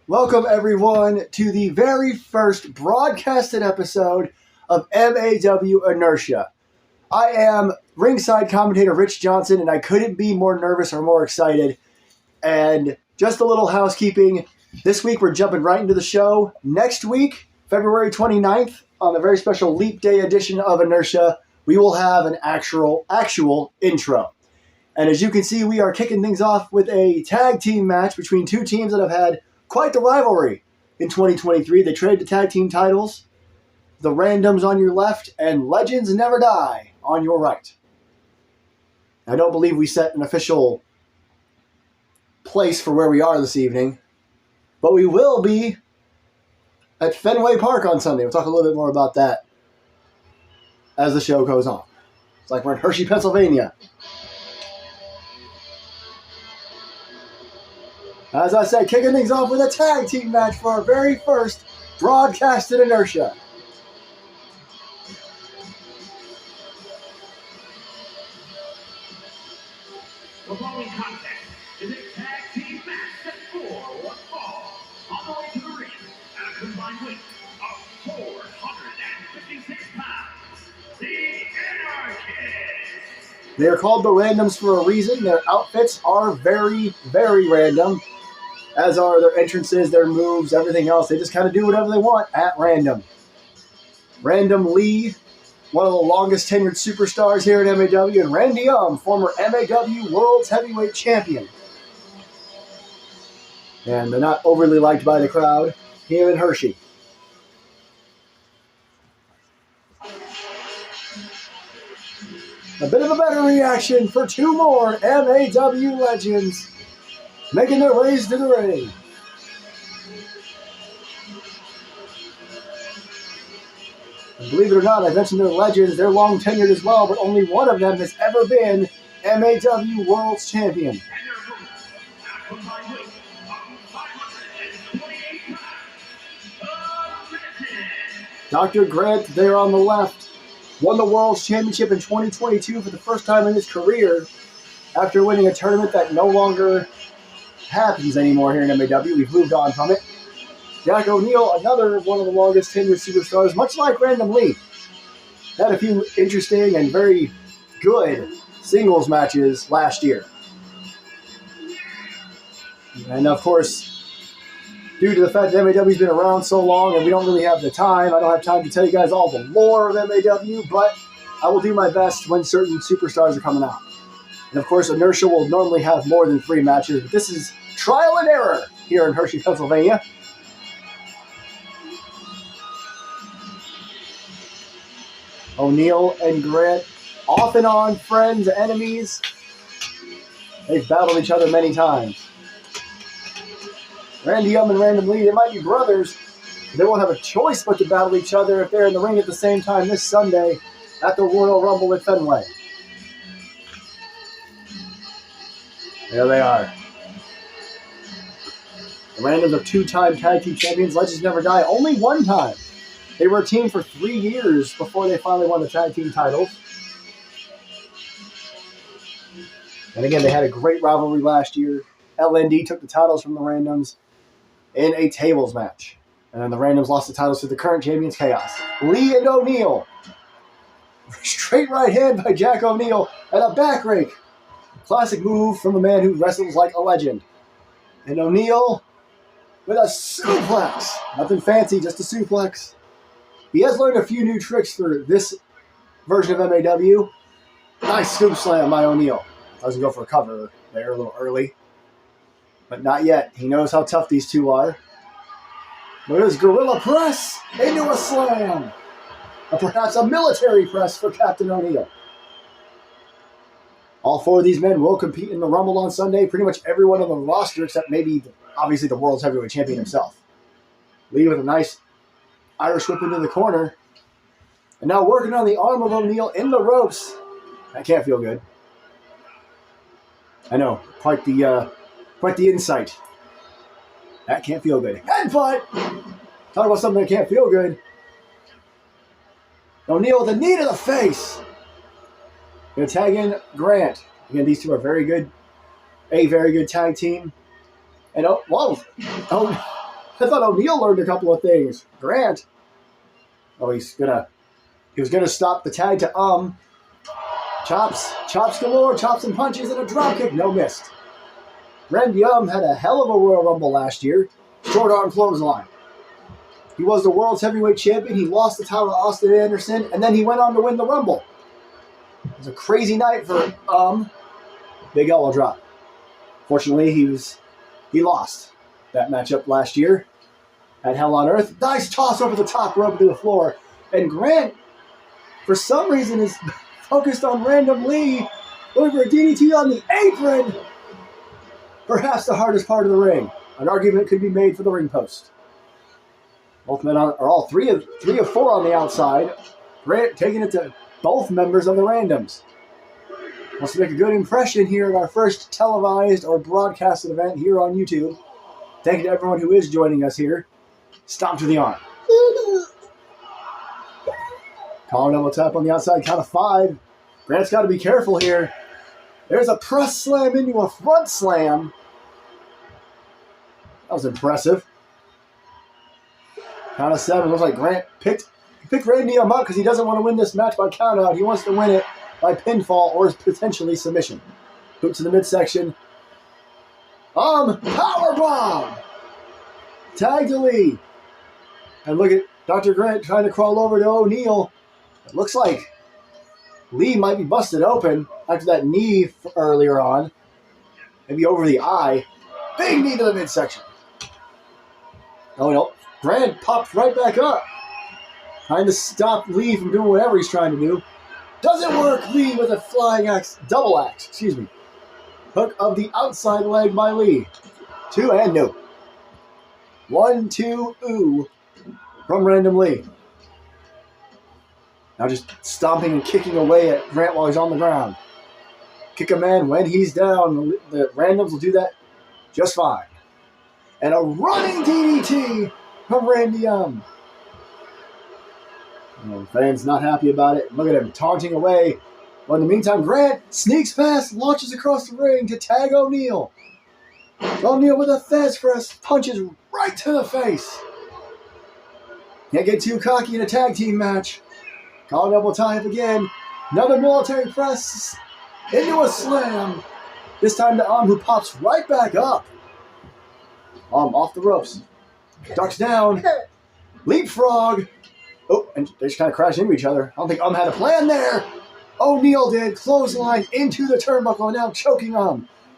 Welcome, everyone, to the very first broadcasted episode of MAW Inertia. I am ringside commentator Rich Johnson, and I couldn't be more nervous or more excited. And just a little housekeeping. This week, we're jumping right into the show. Next week, February 29th, on the very special Leap Day edition of Inertia, we will have an actual intro. And as you can see, we are kicking things off with a tag team match between two teams that have had quite the rivalry in 2023. They traded the tag team titles. The Randoms on your left and Legends Never Die on your right. I don't believe we set an official place for where we are this evening, but we will be at Fenway Park on Sunday. We'll talk a little bit more about that as the show goes on. It's like we're in Hershey, Pennsylvania. As I said, kicking things off with a tag team match for our very first broadcasted Inertia. The following contest is a tag team match set for one fall. On the way to the ring at a combined weight of 456 pounds, the Anarchists. They are called the Randoms for a reason. Their outfits are very, very random, as are their entrances, their moves, everything else. They just kind of do whatever they want at random. Random Lee, one of the longest tenured superstars here at MAW, and Randy former MAW World's Heavyweight Champion. And they're not overly liked by the crowd here in Hershey. A bit of a better reaction for two more MAW legends making their ways to the ring. And believe it or not, I mentioned their legends. They're long tenured as well, but only one of them has ever been MAW World's Champion. And their opponents at a combined weight of 528 pounds, Dr. Grant, there on the left, won the World's Championship in 2022 for the first time in his career after winning a tournament that no longer happens anymore here in MAW. We've moved on from it. Jack O'Neil, another one of the longest tenured superstars, much like Random Lee. Had a few interesting and very good singles matches last year. And of course, due to the fact that MAW's been around so long and we don't really have the time, I don't have time to tell you guys all the lore of MAW, but I will do my best when certain superstars are coming out. And of course, Inertia will normally have more than 3 matches, but this is trial and error here in Hershey, Pennsylvania. O'Neil and Grant, off and on friends, enemies. They've battled each other many times. Randy and Random Lee, they might be brothers. They won't have a choice but to battle each other if they're in the ring at the same time this Sunday at the Royal Rumble at Fenway. There they are. The Randoms are 2-time tag team champions. Legends Never Die only one time. They were a team for 3 years before they finally won the tag team titles. And again, they had a great rivalry last year. LND took the titles from the Randoms in a tables match. And then the Randoms lost the titles to the current champions, Chaos. Lee and O'Neil. Straight right hand by Jack O'Neil and a back rake. Classic move from a man who wrestles like a legend. And O'Neil with a suplex. Nothing fancy, just a suplex. He has learned a few new tricks for this version of MAW. Nice scoop slam by O'Neil. I was going to go for a cover there a little early. But not yet. He knows how tough these two are. Look at his gorilla press into a slam. Or perhaps a military press for Captain O'Neil. All 4 of these men will compete in the Rumble on Sunday. Pretty much everyone on the roster except maybe, obviously, the World's Heavyweight Champion himself. Lee with a nice Irish whip into the corner. And now working on the arm of O'Neil in the ropes. That can't feel good. I know, quite the insight. That can't feel good. Headbutt! Talk about something that can't feel good. O'Neil with a knee to the face. Going to tag in Grant. Again, these two are very good. A very good tag team. And whoa! Oh, I thought O'Neal learned a couple of things. Grant. Oh, he was gonna stop the tag to chops galore, chops and punches, and a drop kick. No missed. Randy had a hell of a Royal Rumble last year. Short arm clothesline. He was the world's heavyweight champion. He lost the title to Austin Anderson, and then he went on to win the Rumble. It was a crazy night for Big L will drop. Fortunately, he lost that matchup last year at Hell on Earth. Nice toss over the top rope to the floor. And Grant, for some reason, is focused on Random Lee over a DDT on the apron. Perhaps the hardest part of the ring. An argument could be made for the ring post. Both men are all three of four on the outside. Grant taking it to both members of the Randoms. Wants to make a good impression here at our first televised or broadcasted event here on YouTube. Thank you to everyone who is joining us here. Stomp to the arm. Collar double tap on the outside, count of 5. Grant's got to be careful here. There's a press slam into a front slam. That was impressive. Count of 7. Looks like Grant picked Randy up because he doesn't want to win this match by count out. He wants to win it by pinfall or potentially submission. Boot to the midsection. Power bomb. Tag to Lee. And look at Dr. Grant trying to crawl over to O'Neal. It looks like Lee might be busted open after that knee earlier on. Maybe over the eye. Big knee to the midsection. Oh no. Grant popped right back up. Trying to stop Lee from doing whatever he's trying to do. Doesn't work. Lee with a flying axe. Double axe. Excuse me. Hook of the outside leg by Lee. 2 and no. 1, 2, ooh. From Random Lee. Now just stomping and kicking away at Grant while he's on the ground. Kick a man when he's down. The Randoms will do that just fine. And a running DDT from Randy fans not happy about it. Look at him taunting away. But in the meantime, Grant sneaks past, launches across the ring to tag O'Neal. O'Neal with a fast press, punches right to the face. Can't get too cocky in a tag team match. Call double time again. Another military press into a slam. This time to who pops right back up. Off the ropes. Ducks down. Leapfrog. Oh, and they just kind of crash into each other. I don't think had a plan there. O'Neal did. Clothesline into the turnbuckle and now choking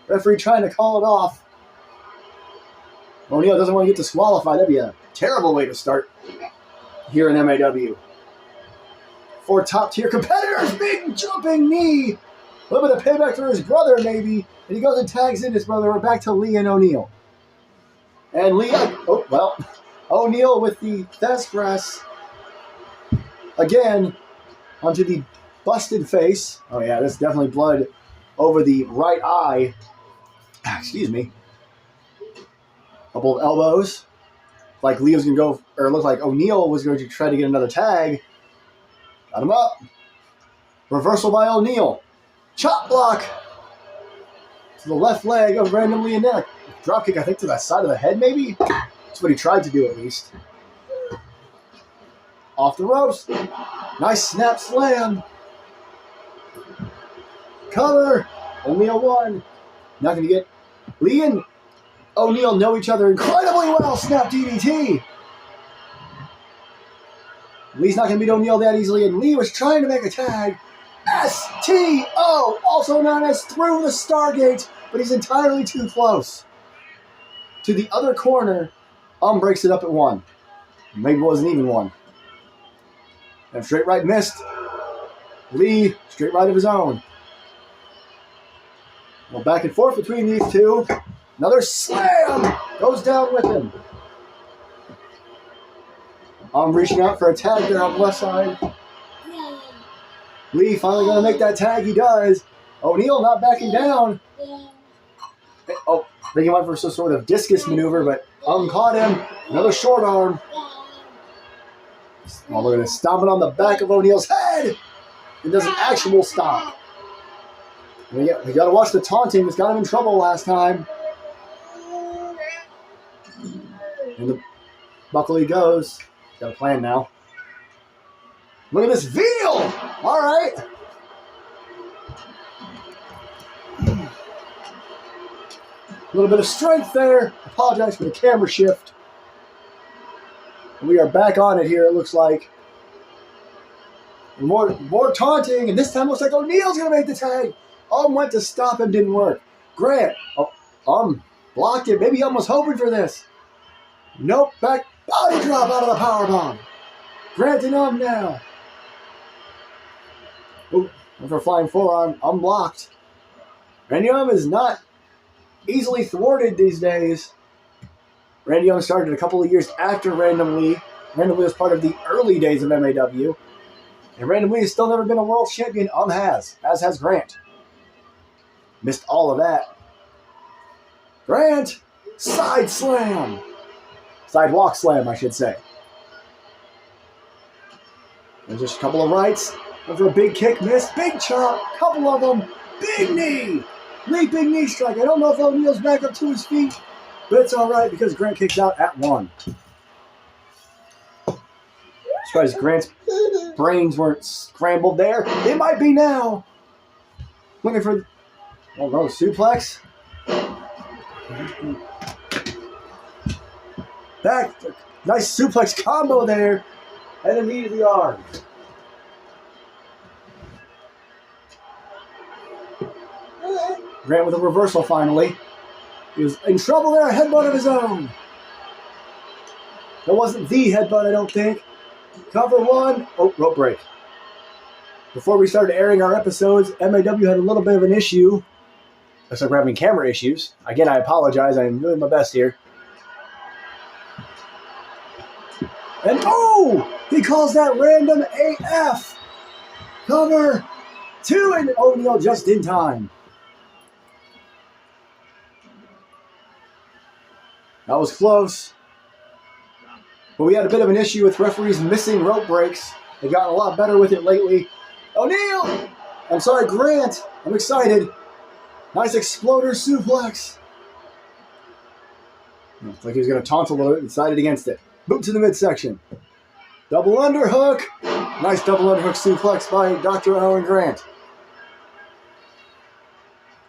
Referee trying to call it off. O'Neal doesn't want to get disqualified. That'd be a terrible way to start here in MAW. 4 top-tier competitors. Big jumping knee. A little bit of payback for his brother, maybe. And he goes and tags in his brother. We're back to Lee and O'Neal. And Lee, O'Neal with the fast press. Again, onto the busted face. Oh, yeah, that's definitely blood over the right eye. Excuse me. Couple of elbows. Like Lee was going to go, or it looked like O'Neal was going to try to get another tag. Got him up. Reversal by O'Neal. Chop block to the left leg of Random Lee and neck. Drop kick, I think, to the side of the head, maybe? That's what he tried to do, at least. Off the ropes. Nice snap slam. Cover. O'Neal won. Not going to get... Lee and O'Neal know each other incredibly well. Snap DDT. Lee's not going to beat O'Neal that easily, and Lee was trying to make a tag. STO, also known as through the Stargate, but he's entirely too close. To the other corner, breaks it up at 1. Maybe it wasn't even 1. And straight right missed. Lee, straight right of his own. Well, back and forth between these two. Another slam goes down with him. Reaching out for a tag there on the left side. Lee finally going to make that tag. He does. O'Neal not backing down. Oh, I think he went for some sort of discus maneuver, but caught him. Another short arm. Oh, look at this. Stomping on the back of O'Neal's head. It does an actual stomp. We got to watch the taunting. This got him in trouble last time. And the buckle he goes. Got a plan now. Look at this veal! All right. A little bit of strength there. Apologize for the camera shift. And we are back on it here, it looks like. More taunting, and this time it looks like O'Neill's going to make the tag. Went to stop him, didn't work. Grant, blocked it. Maybe was hoping for this. Nope, back body drop out of the powerbomb. Grant and now. Ooh, for flying forearm, unblocked. Randy is not easily thwarted these days. Randy started a couple of years after Random Lee. Random Lee was part of the early days of MAW. And Random Lee has still never been a world champion. As has Grant. Missed all of that. Grant! Side slam! Sidewalk slam, I should say. There's just a couple of rights. Went for a big kick, missed. Big chop, couple of them. Big knee! Leaping knee strike. I don't know if O'Neill's back up to his feet, but it's all right because Grant kicked out at 1. Surprised Grant's brains weren't scrambled there. They might be now. Looking for suplex. Back. Nice suplex combo there. And a knee to the arm. Grant with a reversal finally. He was in trouble there, a headbutt of his own. That wasn't the headbutt, I don't think. Cover 1. Oh, rope break. Before we started airing our episodes, MAW had a little bit of an issue. Looks like we're having camera issues. Again, I apologize. I'm doing my best here. And he calls that random AF. Cover 2, and O'Neill just in time. That was close. But we had a bit of an issue with referees missing rope breaks. They've gotten a lot better with it lately. O'Neill! I'm sorry, Grant. I'm excited. Nice exploder suplex. Looks like he was going to taunt a little bit and decided against it. Boot to the midsection. Double underhook. Nice double underhook suplex by Dr. Owen Grant.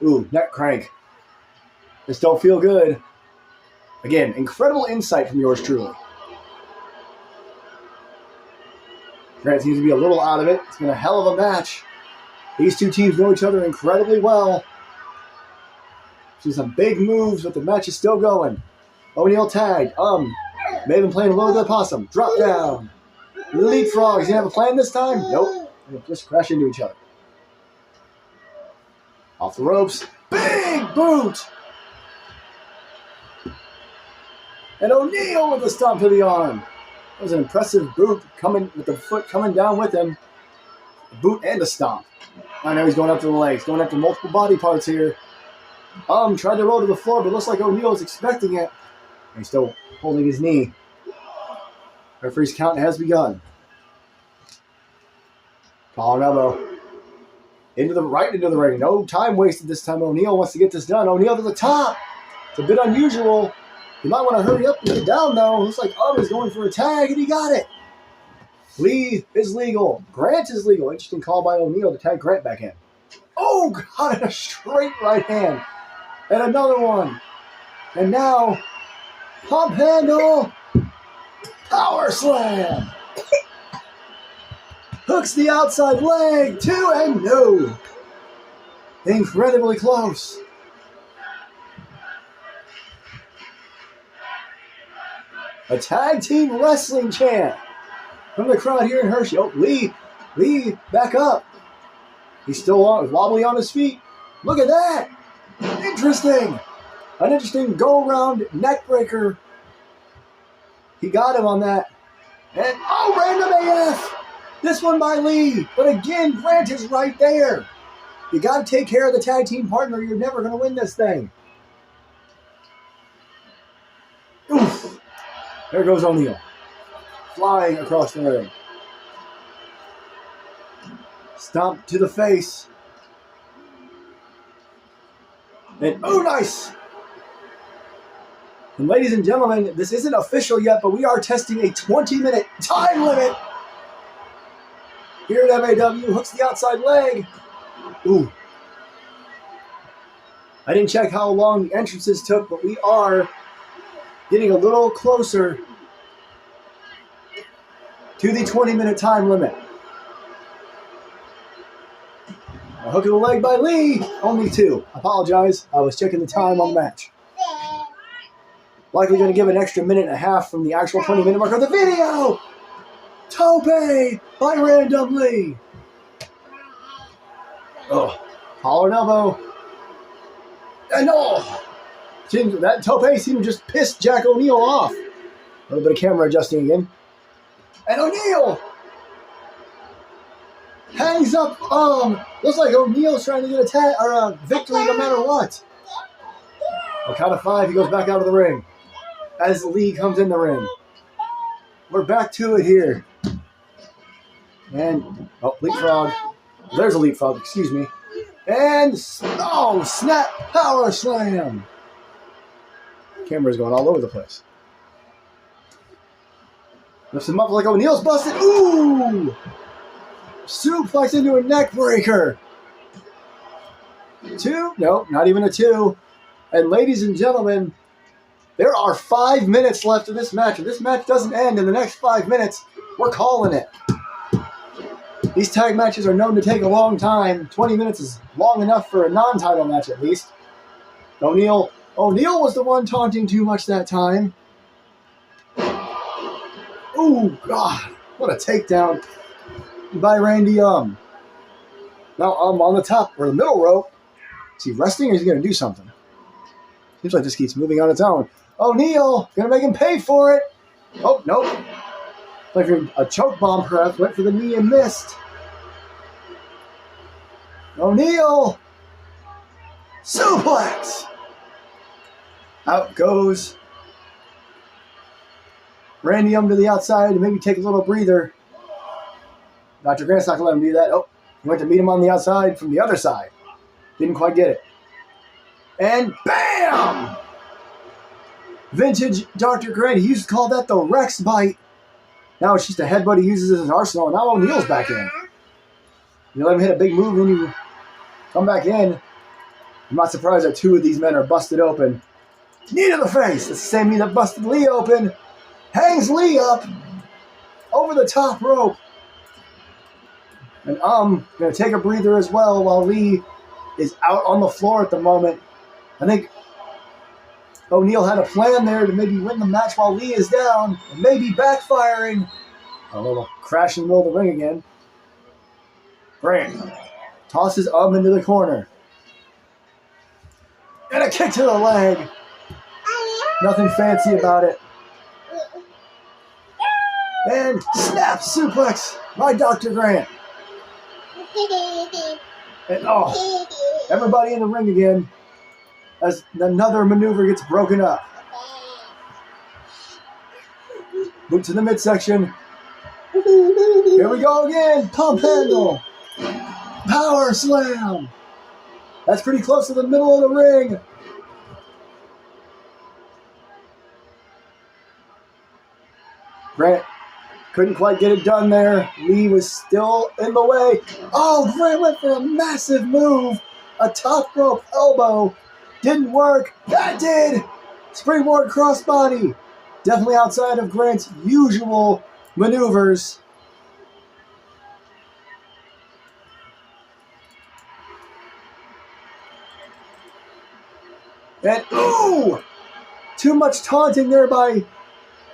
Ooh, neck crank. This don't feel good. Again, incredible insight from yours truly. Grant seems to be a little out of it. It's been a hell of a match. These two teams know each other incredibly well. See some big moves, but the match is still going. O'Neil tagged. May have been playing a little bit of possum. Drop down. Leapfrog. Does he have a plan this time? Nope. They just crash into each other. Off the ropes. Big boot. And O'Neil with a stomp to the arm. That was an impressive boot coming with the foot coming down with him. A boot and a stomp. I know he's going after the legs, going after multiple body parts here. Tried to roll to the floor, but looks like O'Neil is expecting it. He's still holding his knee. Referee's count has begun. Collar elbow. Right into the ring. No time wasted this time. O'Neil wants to get this done. O'Neil to the top. It's a bit unusual. You might want to hurry up and get down, though. Looks like is going for a tag, and he got it. Lee is legal. Grant is legal. Interesting call by O'Neil to tag Grant back in. Oh, got it. A straight right hand. And another one. And now, pump handle. Power slam. Hooks the outside leg. 2 and no. Incredibly close. A tag team wrestling chant from the crowd here in Hershey. Oh, Lee, back up. He's still wobbly on his feet. Look at that. Interesting. An interesting go-around neck breaker. He got him on that. And, random AF. This one by Lee. But again, Grant is right there. You got to take care of the tag team partner. You're never going to win this thing. Oof. There goes O'Neil. Flying across the ring. Stomp to the face. And, nice. And ladies and gentlemen, this isn't official yet, but we are testing a 20-minute time limit here at MAW. Hooks the outside leg. Ooh. I didn't check how long the entrances took, but we are getting a little closer to the 20-minute time limit. A hook of the leg by Lee. Only 2. Apologize. I was checking the time on the match. Likely going to give an extra minute and a half from the actual 20-minute mark of the video. Tope by Random Lee. Oh, collar and elbow. And that Tope seemed to just piss Jack O'Neil off. A little bit of camera adjusting again. And O'Neil hangs up. Looks like O'Neil's trying to get a victory no matter what. A count of 5, he goes back out of the ring as Lee comes in the ring. We're back to it here. And, leapfrog. There's a leapfrog, excuse me. And, snap power slam. Camera's going all over the place. Lifts him up like O'Neil's busted. Ooh! Suplex into a neck breaker. 2? Nope, not even a 2. And ladies and gentlemen, there are 5 minutes left of this match. If this match doesn't end in the next 5 minutes, we're calling it. These tag matches are known to take a long time. 20 minutes is long enough for a non-title match at least. O'Neil was the one taunting too much that time. Ooh, God, what a takedown by Randy Now on the top or the middle rope. Is he resting or is he going to do something? Seems like this keeps moving on its own. O'Neil, going to make him pay for it. Oh, nope. Like a choke bomb perhaps, went for the knee and missed. O'Neil, suplex. Out goes Randy to the outside to maybe take a little breather. Dr. Grant's not going to let him do that. Oh, he went to meet him on the outside from the other side. Didn't quite get it. And bam! Vintage Dr. Grant. He used to call that the Rex bite. Now it's just a headbutt he uses as an arsenal. And now O'Neil's back in. You let him hit a big move and you come back in. I'm not surprised that 2 of these men are busted open. Knee to the face. It's the same knee that busted Lee open. Hangs Lee up over the top rope. And going to take a breather as well while Lee is out on the floor at the moment. I think O'Neil had a plan there to maybe win the match while Lee is down. And maybe backfiring. A little crash in the middle of the ring again. Grant tosses into the corner. And a kick to the leg. Nothing fancy about it. And snap suplex by Dr. Grant. And everybody in the ring again as another maneuver gets broken up. Boot to the midsection. Here we go again. Pump handle. Power slam. That's pretty close to the middle of the ring. Grant couldn't quite get it done there. Lee was still in the way. Oh, Grant went for a massive move. A top rope elbow. Didn't work. That did. Springboard crossbody. Definitely outside of Grant's usual maneuvers. And too much taunting there by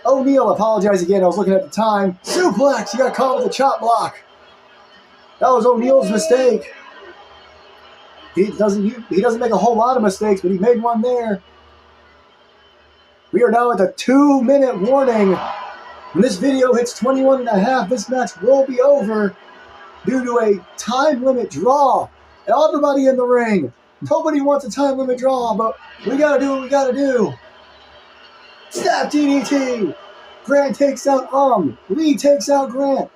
O'Neil. Apologize again. I was looking at the time. Suplex. He got caught with a chop block. That was O'Neil's mistake. He doesn't make a whole lot of mistakes, but he made one there. We are now at the 2-minute warning. When this video hits 21 and a half, this match will be over due to a time limit draw. And everybody in the ring. Nobody wants a time limit draw, but we gotta do what we gotta do. Snap DDT. Grant takes out Lee takes out Grant.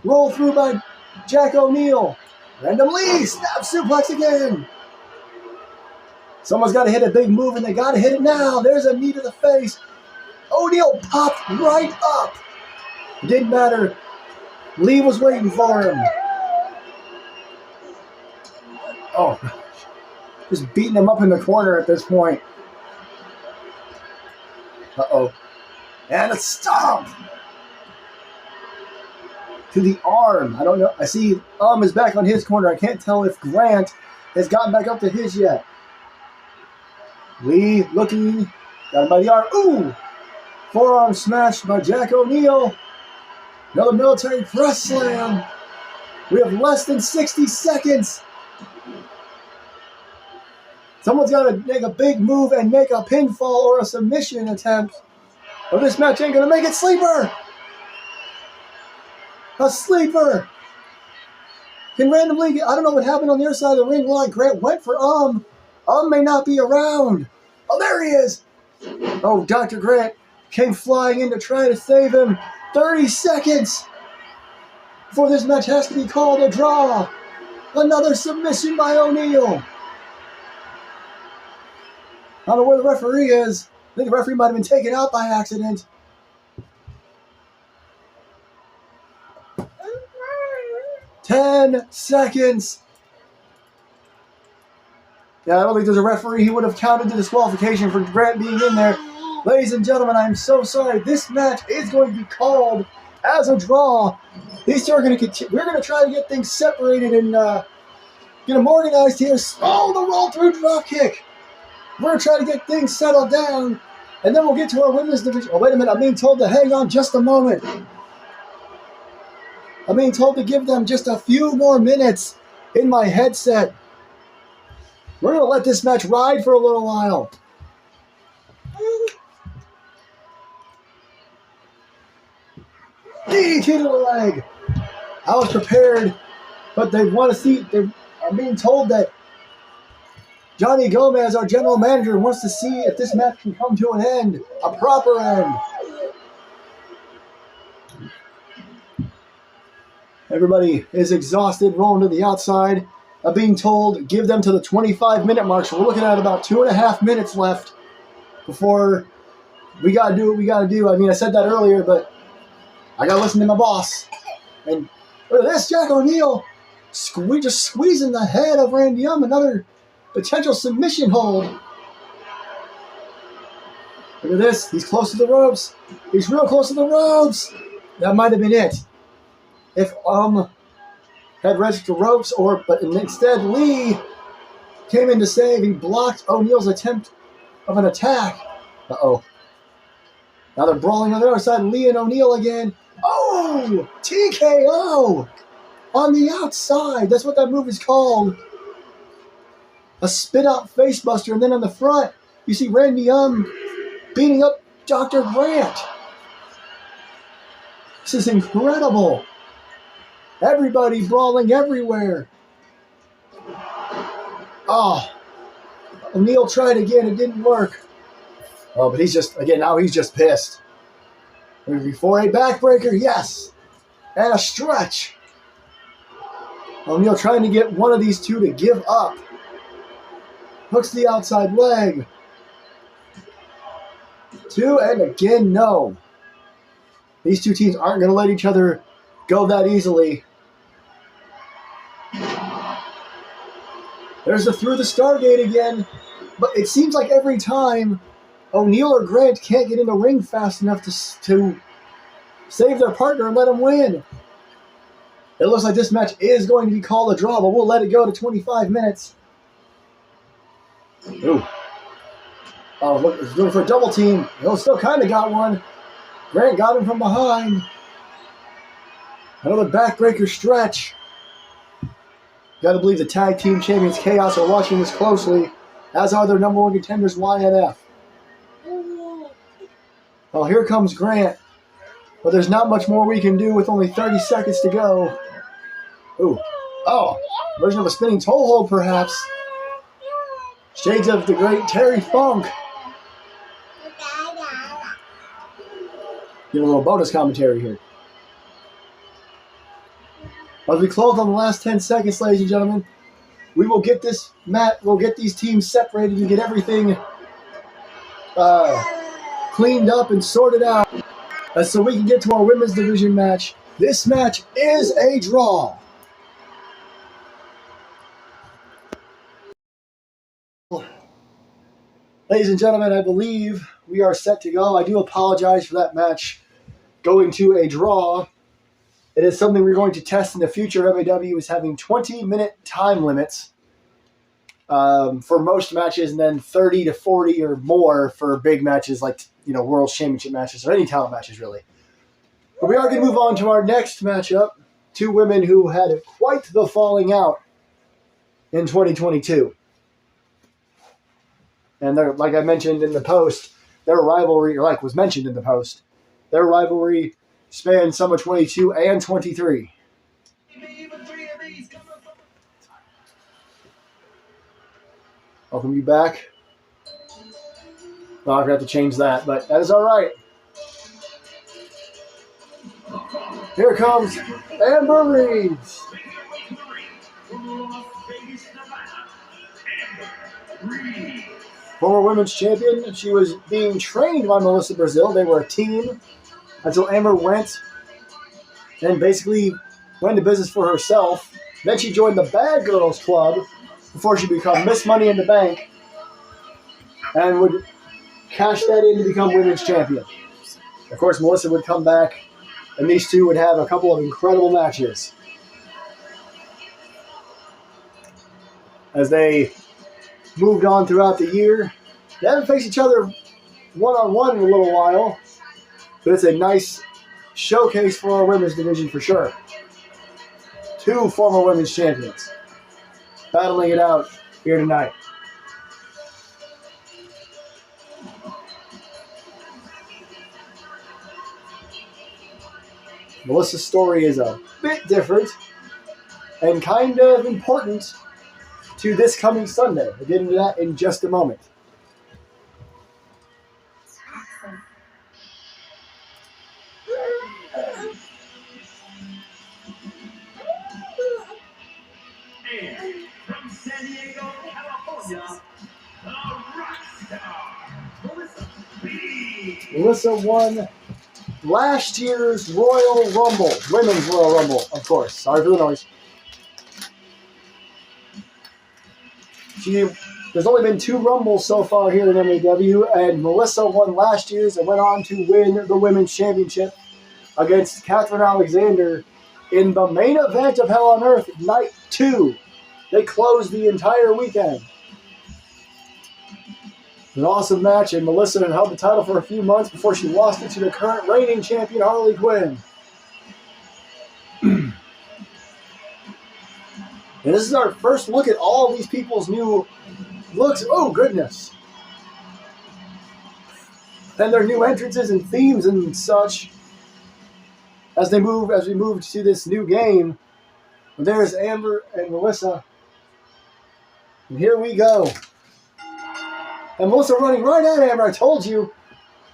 Roll through by Jack O'Neil. Random Lee. Snap suplex again. Someone's got to hit a big move, and they got to hit it now. There's a knee to the face. O'Neal popped right up. It didn't matter. Lee was waiting for him. Oh, just beating him up in the corner at this point. Uh-oh. And a stomp to the arm. I don't know. I see is back on his corner. I can't tell if Grant has gotten back up to his yet. Lee looking. Got him by the arm. Ooh! Forearm smash by Jack O'Neal. Another military press slam. We have less than 60 seconds. Someone's got to make a big move and make a pinfall or a submission attempt. Or this match ain't going to make it. Sleeper! A sleeper! Can randomly, I don't know what happened on the other side of the ring line. Grant went for may not be around. Oh, there he is! Oh, Dr. Grant came flying in to try to save him. 30 seconds before this match has to be called a draw. Another submission by O'Neal. I don't know where the referee is. I think the referee might have been taken out by accident. Ten seconds. Yeah, I don't think there's a referee. He would have counted the disqualification for Grant being in there. Ladies and gentlemen, I'm so sorry. This match is going to be called as a draw. These two are going to continue. We're going to try to get things separated and get them organized here. Oh, the roll through drop kick. We're going to try to get things settled down, and then we'll get to our women's division. Oh, wait a minute. I'm being told to hang on just a moment. I'm being told to give them just a few more minutes in my headset. We're going to let this match ride for a little while. DDT to the leg. I was prepared, but they want to see. I'm being told that Johnny Gomez, our general manager, wants to see if this match can come to an end, a proper end. Everybody is exhausted, rolling to the outside. I'm being told give them to the 25-minute mark, so we're looking at about 2.5 minutes left before we got to do what we got to do. I mean, I said that earlier, but I got to listen to my boss. And look at this, Jack O'Neal just squeezing the head of Randy Young, another potential submission hold. Look at this. He's close to the ropes. He's real close to the ropes. That might have been it. If had reached the ropes, but instead Lee came in to save. He blocked O'Neal's attempt of an attack. Uh-oh. Now they're brawling on the other side. Lee and O'Neal again. Oh! TKO! On the outside. That's what that move is called. A spit-out facebuster. And then on the front, you see Randy Young beating up Dr. Grant. This is incredible. Everybody brawling everywhere. Oh. O'Neal tried again. It didn't work. Oh, but he's just pissed. Before a backbreaker, yes. And a stretch. O'Neal trying to get one of these two to give up. Hooks the outside leg. 2, and again, no. These two teams aren't going to let each other go that easily. There's the through the Stargate again. But it seems like every time O'Neal or Grant can't get in the ring fast enough to save their partner and let them win. It looks like this match is going to be called a draw, but we'll let it go to 25 minutes. Ooh. Oh, look, he's going for a double team. He'll still kind of got one. Grant got him from behind. Another backbreaker stretch. Got to believe the tag team champions Chaos are watching this closely, as are their number one contenders, YNF. Well, here comes Grant. But there's not much more we can do with only 30 seconds to go. Ooh. Oh, version of a spinning toe hold, perhaps. Shades of the great Terry Funk. Give a little bonus commentary here. As we close on the last 10 seconds, ladies and gentlemen, we will get this we'll get these teams separated and get everything cleaned up and sorted out so we can get to our women's division match. This match is a draw. Ladies and gentlemen, I believe we are set to go. I do apologize for that match going to a draw. It is something we're going to test in the future. MAW is having 20-minute time limits for most matches, and then 30 to 40 or more for big matches like World Championship matches or any talent matches, really. But we are going to move on to our next matchup. Two women who had quite the falling out in 2022. And they're, like I mentioned in the post, their rivalry, or like was mentioned in the post, their rivalry spanned summer 22 and 23. Welcome you back. Oh, I forgot to change that, but that is all right. Here comes Amber Reeves. Former women's champion. She was being trained by Melissa Brazil. They were a team until Amber went and basically went into business for herself. Then she joined the Bad Girls Club before she became Miss Money in the Bank and would cash that in to become women's champion. Of course, Melissa would come back, and these two would have a couple of incredible matches as they moved on throughout the year. They haven't faced each other one-on-one in a little while, but it's a nice showcase for our women's division for sure. Two former women's champions battling it out here tonight. Melissa's story is a bit different and kind of important to this coming Sunday. We'll get into that in just a moment. And from San Diego, California, the rock star, Melissa won last year's Royal Rumble, Women's Royal Rumble, of course. Sorry for the noise. There's only been 2 Rumbles so far here in MAW, and Melissa won last year's and went on to win the Women's Championship against Catherine Alexander in the main event of Hell on Earth, Night 2. They closed the entire weekend. An awesome match, and Melissa held the title for a few months before she lost it to the current reigning champion, Harley Quinn. And this is our first look at all of these people's new looks. Oh, goodness. And their new entrances and themes and such as we move to this new game. There's Amber and Melissa. And here we go. And Melissa running right at Amber. I told you,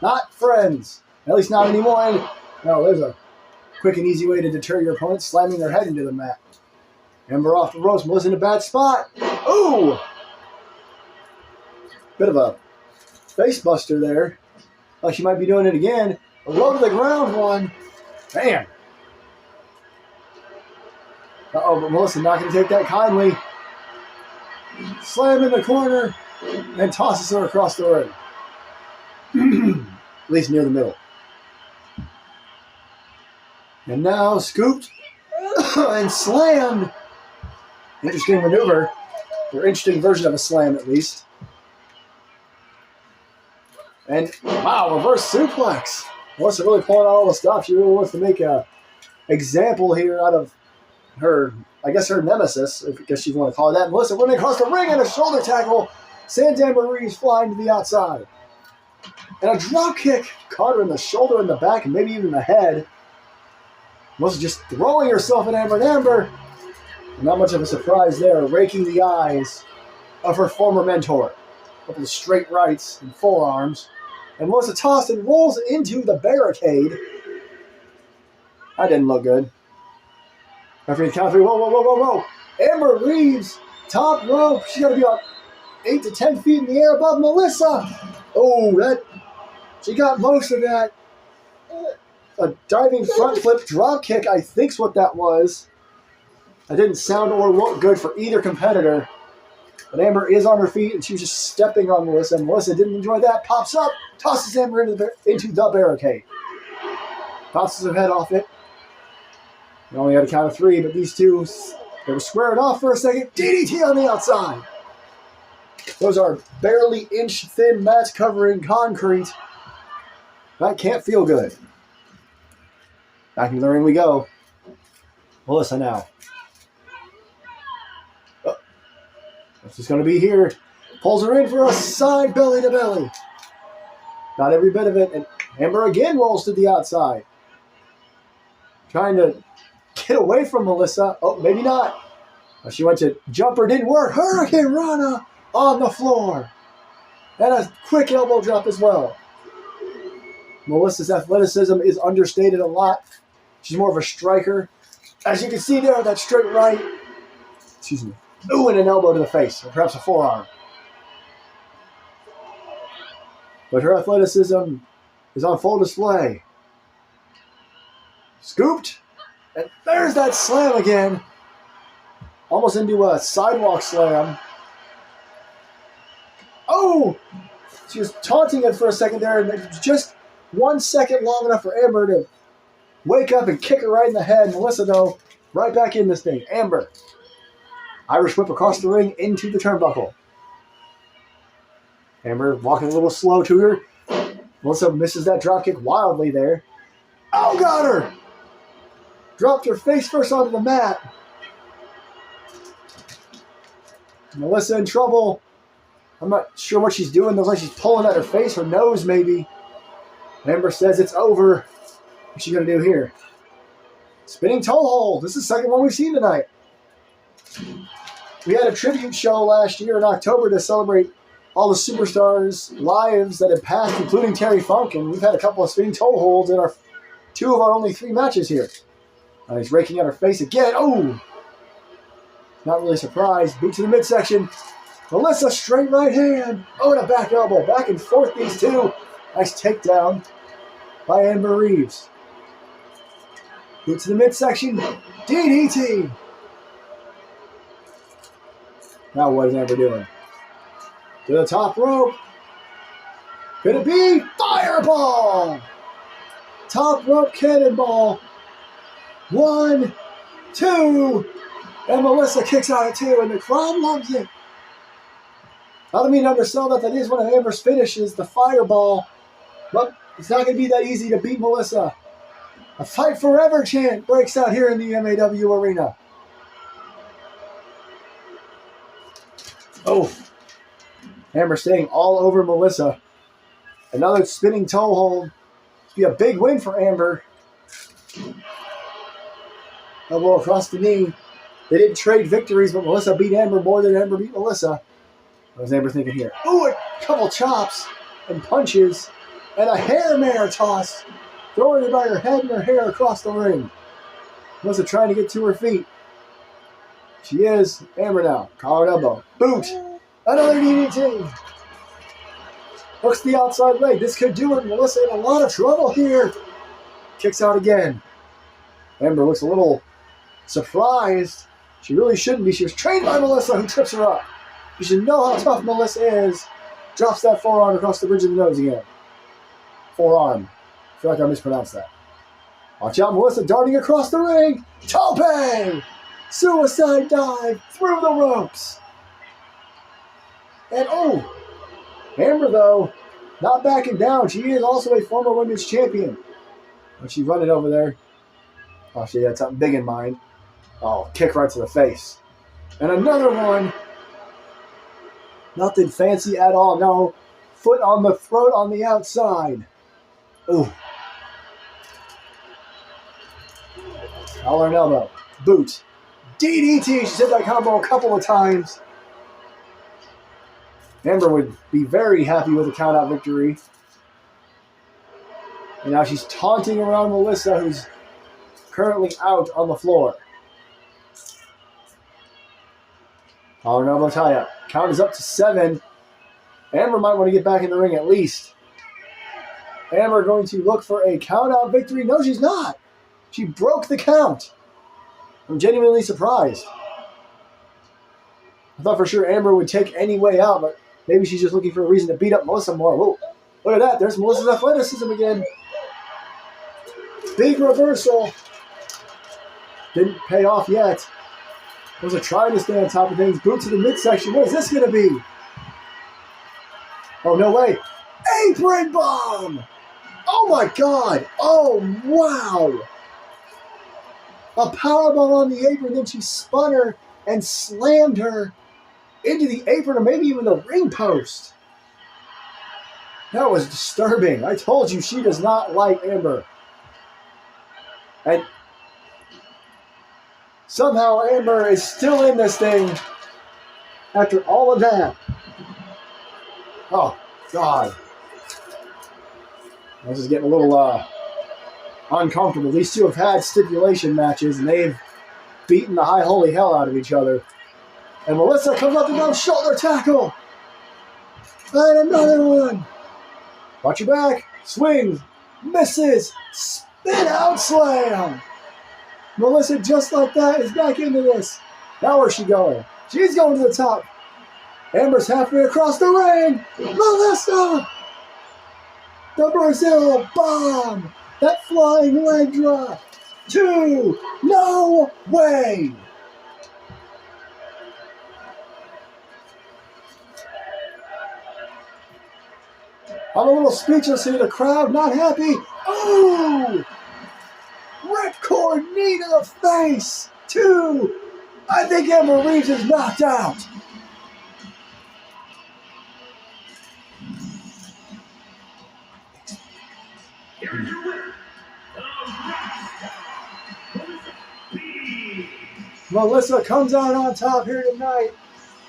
not friends. At least not anymore. And, no, there's a quick and easy way to deter your opponent, slamming their head into the mat. Amber off the ropes. Melissa in a bad spot. Ooh! Bit of a face buster there. Like she might be doing it again. A low to the ground one. Man. Uh-oh, but Melissa not going to take that kindly. Slam in the corner and tosses her across the ring. At least near the middle. And now scooped and slammed. Interesting maneuver, or interesting version of a slam at least. And wow, reverse suplex. Melissa really pulling out all the stuff. She really wants to make a example here out of her, I guess her nemesis, I guess you want to call it that. Melissa running across the ring and a shoulder tackle. Sends Amber Reeves flying to the outside. And a drop kick caught her in the shoulder, in the back, and maybe even the head. Melissa just throwing herself at Amber, and Amber, not much of a surprise there, raking the eyes of her former mentor. A couple of straight rights and forearms. And Melissa tossed and rolls into the barricade. That didn't look good. Referee count 3. Whoa. Amber Reeves Top rope. She's got to be about 8 to 10 feet in the air above Melissa. Oh, she got most of that. A diving front flip drop kick, I think's what that was. That didn't sound or look good for either competitor. But Amber is on her feet, and she was just stepping on Melissa. And Melissa didn't enjoy that. Pops up, tosses Amber into the barricade. Bounces her head off it. They only had a count of 3, but these two, they were squaring off for a second. DDT on the outside. Those are barely inch-thin mats covering concrete. That can't feel good. Back in the ring we go. Melissa now. This is going to be here. Pulls her in for a side belly-to-belly. Not every bit of it. And Amber again rolls to the outside. Trying to get away from Melissa. Oh, maybe not. She went to jumper, didn't work. Hurricane Rana on the floor. And a quick elbow drop as well. Melissa's athleticism is understated a lot. She's more of a striker. As you can see there, that straight right. Excuse me. Ooh, and an elbow to the face, or perhaps a forearm. But her athleticism is on full display. Scooped. And there's that slam again. Almost into a sidewalk slam. Oh! She was taunting it for a second there, and it was just 1 second long enough for Amber to wake up and kick her right in the head. Melissa, though, right back in this thing. Amber. Irish whip across the ring into the turnbuckle. Amber walking a little slow to her. Melissa misses that dropkick wildly there. Oh, got her! Dropped her face first onto the mat. Melissa in trouble. I'm not sure what she's doing. Looks like she's pulling at her face, her nose maybe. Amber says it's over. What's she going to do here? Spinning toe hold. This is the second one we've seen tonight. We had a tribute show last year in October to celebrate all the superstars' lives that had passed, including Terry Funk, and we've had a couple of spinning toe holds in our 2 of our only 3 matches here. He's raking at her face again. Oh! Not really surprised. Boot to the midsection. Melissa, straight right hand. Oh, and a back elbow. Back and forth, these two. Nice takedown by Amber Reeves. Boot to the midsection. DDT. Now what is Amber doing? To the top rope. Could it be? Fireball! Top rope cannonball. 1, 2. And Melissa kicks out at 2, and the crowd loves it. I don't mean to undersell that is one of Amber's finishes, the fireball. But it's not going to be that easy to beat Melissa. A fight forever chant breaks out here in the MAW arena. Oh. Amber staying all over Melissa. Another spinning toe hold. It's be a big win for Amber. Elbow across the knee. They didn't trade victories, but Melissa beat Amber more than Amber beat Melissa. What was Amber thinking here? Ooh, a couple chops and punches and a hair mare toss. Throwing her by her head and her hair across the ring. Melissa trying to get to her feet. She is. Amber now. Collar elbow. Boot. Another DDT. Hooks the outside leg. This could do it. Melissa in a lot of trouble here. Kicks out again. Amber looks a little surprised. She really shouldn't be. She was trained by Melissa, who trips her up. You should know how tough Melissa is. Drops that forearm across the bridge of the nose again. Forearm. I feel like I mispronounced that. Watch out, Melissa darting across the ring. Tope! Suicide dive through the ropes. And oh, Amber, though, not backing down. She is also a former women's champion. When she's running over there. Oh, she had something big in mind. Oh, kick right to the face. And another one. Nothing fancy at all. No. Foot on the throat on the outside. Ooh. Collar and elbow. Boot. DDT. She's hit that combo a couple of times. Amber would be very happy with a count-out victory. And now she's taunting around Melissa, who's currently out on the floor. Collar elbow tie up. Count is up to 7. Amber might want to get back in the ring at least. Amber going to look for a count-out victory. No, she's not. She broke the count. I'm genuinely surprised. I thought for sure Amber would take any way out, but maybe she's just looking for a reason to beat up Melissa more. Whoa, look at that. There's Melissa's athleticism again. Big reversal. Didn't pay off yet. Melissa trying to stay on top of things. Boot to the midsection. What is this going to be? Oh, no way. Apron bomb. Oh, my God. Oh, wow. A powerbomb on the apron. Then she spun her and slammed her into the apron or maybe even the ring post. That was disturbing. I told you she does not like Amber. And somehow Amber is still in this thing after all of that. Oh, God. This is getting a little uncomfortable. These two have had stipulation matches, and they've beaten the high holy hell out of each other. And Melissa comes up and goes shoulder tackle. And another one. Watch your back. Swings. Misses. Spin out slam. Melissa, just like that, is back into this. Now where's she going? She's going to the top. Amber's halfway across the ring. Melissa! The Brazil bomb. That flying leg drop. 2. No way. I'm a little speechless here. The crowd not happy. Oh! Ripcord knee to the face. 2. I think Amber Reeves is knocked out. Here's your winner, Melissa comes out on top here tonight.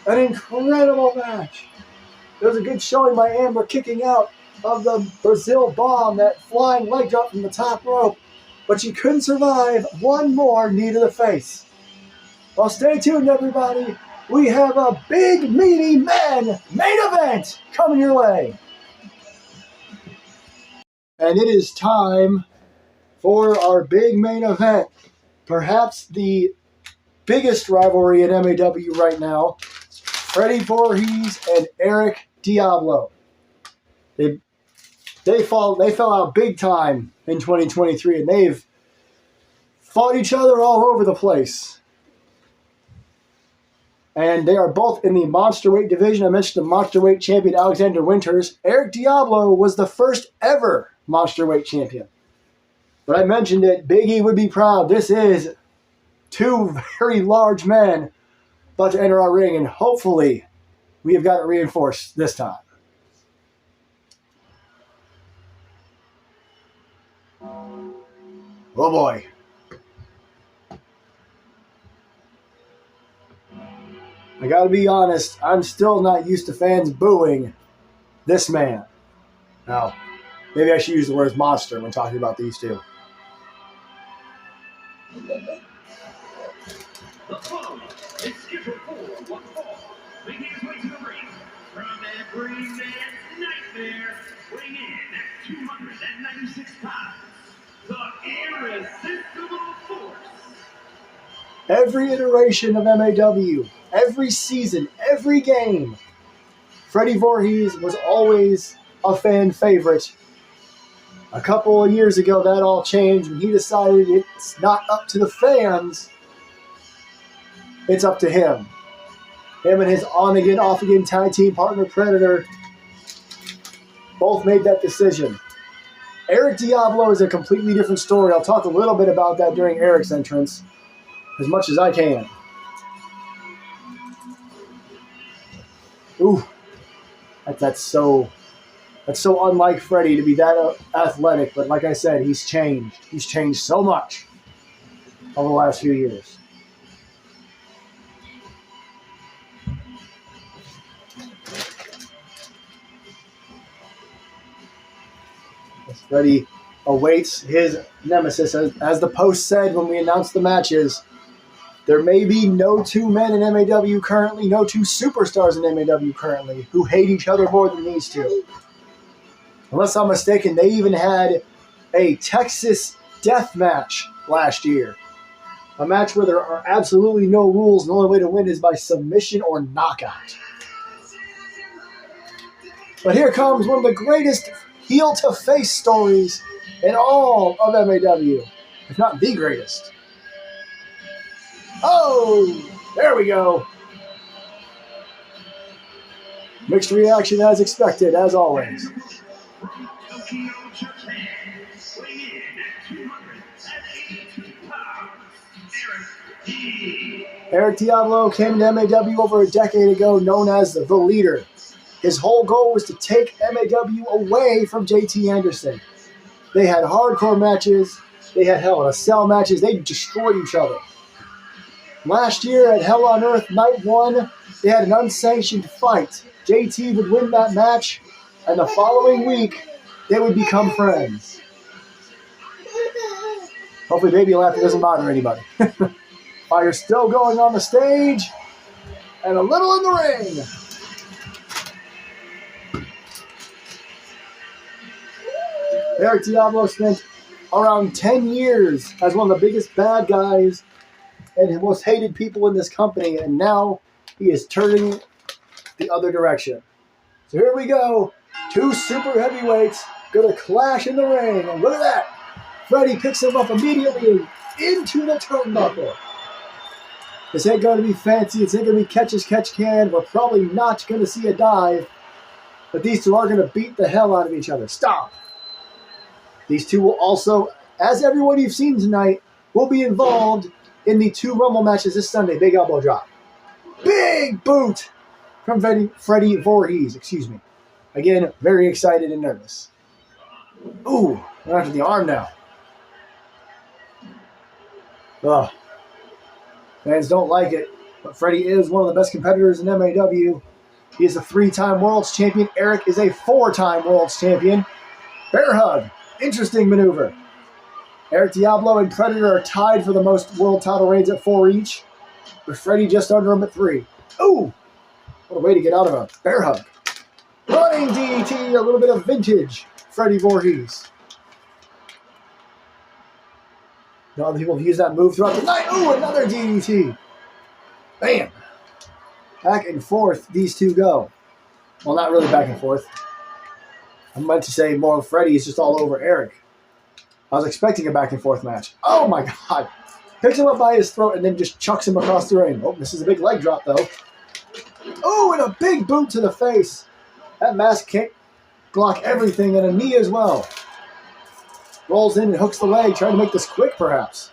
An incredible match. There was a good showing by Amber kicking out of the Brazil bomb, that flying leg drop from the top rope. But she couldn't survive one more knee to the face. Well, stay tuned, everybody. We have a big, meaty men main event coming your way. And it is time for our big main event. Perhaps the biggest rivalry in MAW right now. Freddy Voorhees and Eric Diablo. They fell out big time in 2023, and they've fought each other all over the place. And they are both in the monsterweight division. I mentioned the monsterweight champion Alexander Winters. Eric Diablo was the first ever monsterweight champion. But I mentioned it. Big E would be proud. This is 2 very large men about to enter our ring, and hopefully we have got it reinforced this time. Oh boy. I gotta be honest, I'm still not used to fans booing this man. Now, maybe I should use the word monster when talking about these two. The following is scheduled for one fall, making his way to the ring from every man's nightmare, weighing in at 296 pounds, the irresistible force. Every iteration of MAW, every season, every game, Freddy Voorhees was always a fan favorite. A couple of years ago, that all changed when he decided it's not up to the fans, it's up to him. Him and his on-again, off-again tag team partner, Predator, both made that decision. Eric Diablo is a completely different story. I'll talk a little bit about that during Eric's entrance, as much as I can. Ooh, that's so unlike Freddy to be that athletic. But like I said, he's changed. He's changed so much over the last few years. As Freddy awaits his nemesis, as the post said when we announced the matches, There may be no two men in MAW currently, no two superstars in MAW currently who hate each other more than these two. Unless I'm mistaken, they even had a Texas death match last year. A match where there are absolutely no rules, and the only way to win is by submission or knockout. But here comes one of the greatest heel-to-face stories in all of MAW, if not the greatest. Oh, there we go. Mixed reaction as expected, as always. Eric Diablo came to MAW over a decade ago, known as the Leader. His whole goal was to take MAW away from JT Anderson. They had hardcore matches. They had Hell in a Cell matches. They destroyed each other. Last year at Hell on Earth Night 1, they had an unsanctioned fight. JT would win that match, and the following week, they would become friends. Hopefully baby laughter doesn't bother anybody. Fire still going on the stage, and a little in the ring. Eric Diablo spent around 10 years as one of the biggest bad guys and the most hated people in this company, and now he is turning the other direction. So here we go. Two super heavyweights going to clash in the ring, and look at that. Freddy picks him up immediately into the turnbuckle. This ain't going to be fancy. It's ain't going to be catch as catch can. We're probably not going to see a dive, but these two are going to beat the hell out of each other. Stop. These two will also, as everyone you've seen tonight, will be involved in the 2 Rumble matches this Sunday. Big elbow drop. Big boot from Freddy Voorhees. Excuse me. Again, very excited and nervous. Ooh, we're after the arm now. Ugh. Fans don't like it, but Freddy is one of the best competitors in MAW. He is a 3-time World's Champion. Eric is a 4-time World's Champion. Bear hug. Interesting maneuver. Eric Diablo and Predator are tied for the most world title reigns at 4 each, with Freddy just under him at 3. Ooh! What a way to get out of a bear hug. Running DDT, a little bit of vintage Freddy Voorhees. Now other people have used that move throughout the night. Ooh, another DDT. Bam! Back and forth, these two go. Well, not really back and forth. I meant to say more Freddy is just all over Eric. I was expecting a back and forth match. Oh my god. Picks him up by his throat and then just chucks him across the ring. Oh, this is a big leg drop though. Oh, and a big boot to the face. That mask can't block everything, and a knee as well. Rolls in and hooks the leg, trying to make this quick perhaps.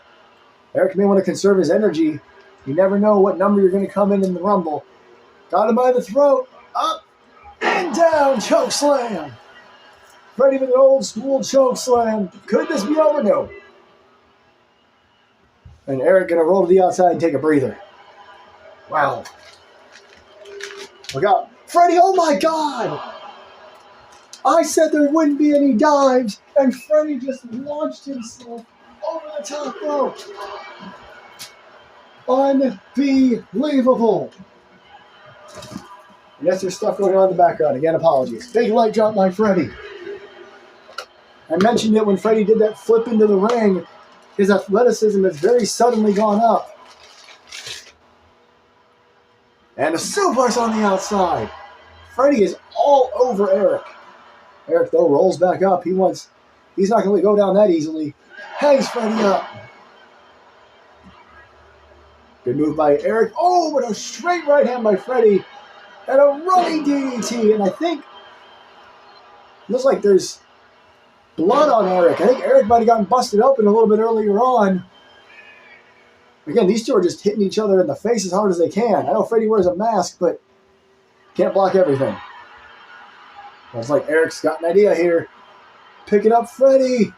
Eric may want to conserve his energy. You never know what number you're going to come in the Rumble. Got him by the throat. Up and down. Choke slam. Freddy with an old school choke slam. Could this be over? No. And Eric going to roll to the outside and take a breather. Wow. Look out. Freddy, oh my god! I said there wouldn't be any dives, and Freddy just launched himself over the top rope. Unbelievable. And yes, there's stuff going on in the background. Again, apologies. Big leg drop by Freddy. I mentioned it when Freddy did that flip into the ring. His athleticism has very suddenly gone up. And a suplex on the outside. Freddy is all over Eric. Eric, though, rolls back up. He's not going to go down that easily. Hangs Freddy up. Good move by Eric. Oh, but a straight right hand by Freddy. And a running DDT. And I think it looks like there's blood on Eric. I think Eric might have gotten busted open a little bit earlier on. Again, these two are just hitting each other in the face as hard as they can. I know Freddy wears a mask, but can't block everything. Looks like Eric's got an idea here. Picking up Freddy.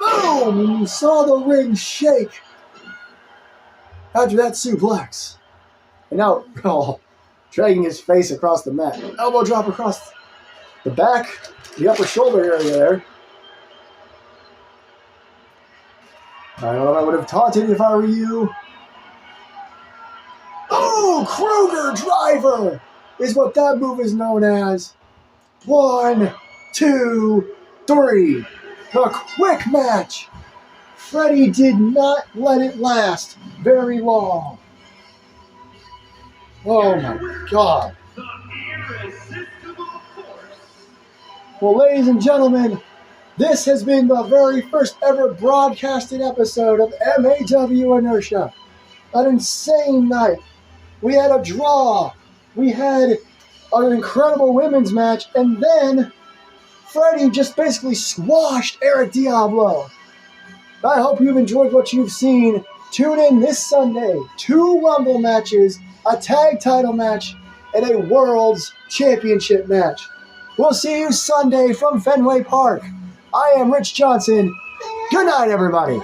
Boom! You saw the ring shake after that suplex. And now, dragging his face across the mat. Elbow drop across the back, the upper shoulder area there. I don't know if I would have taunted if I were you. Kruger driver is what that move is known as. 1, 2, 3. A quick match. Freddy did not let it last very long. Oh my God. The irresistible force. Well, ladies and gentlemen, this has been the very first ever broadcasted episode of MAW Inertia. An insane night. We had a draw. We had an incredible women's match, and then Freddy just basically squashed Eric Diablo. I hope you've enjoyed what you've seen. Tune in this Sunday. 2 Rumble matches, a tag title match, and a World's Championship match. We'll see you Sunday from Fenway Park. I am Rich Johnson. Good night, everybody.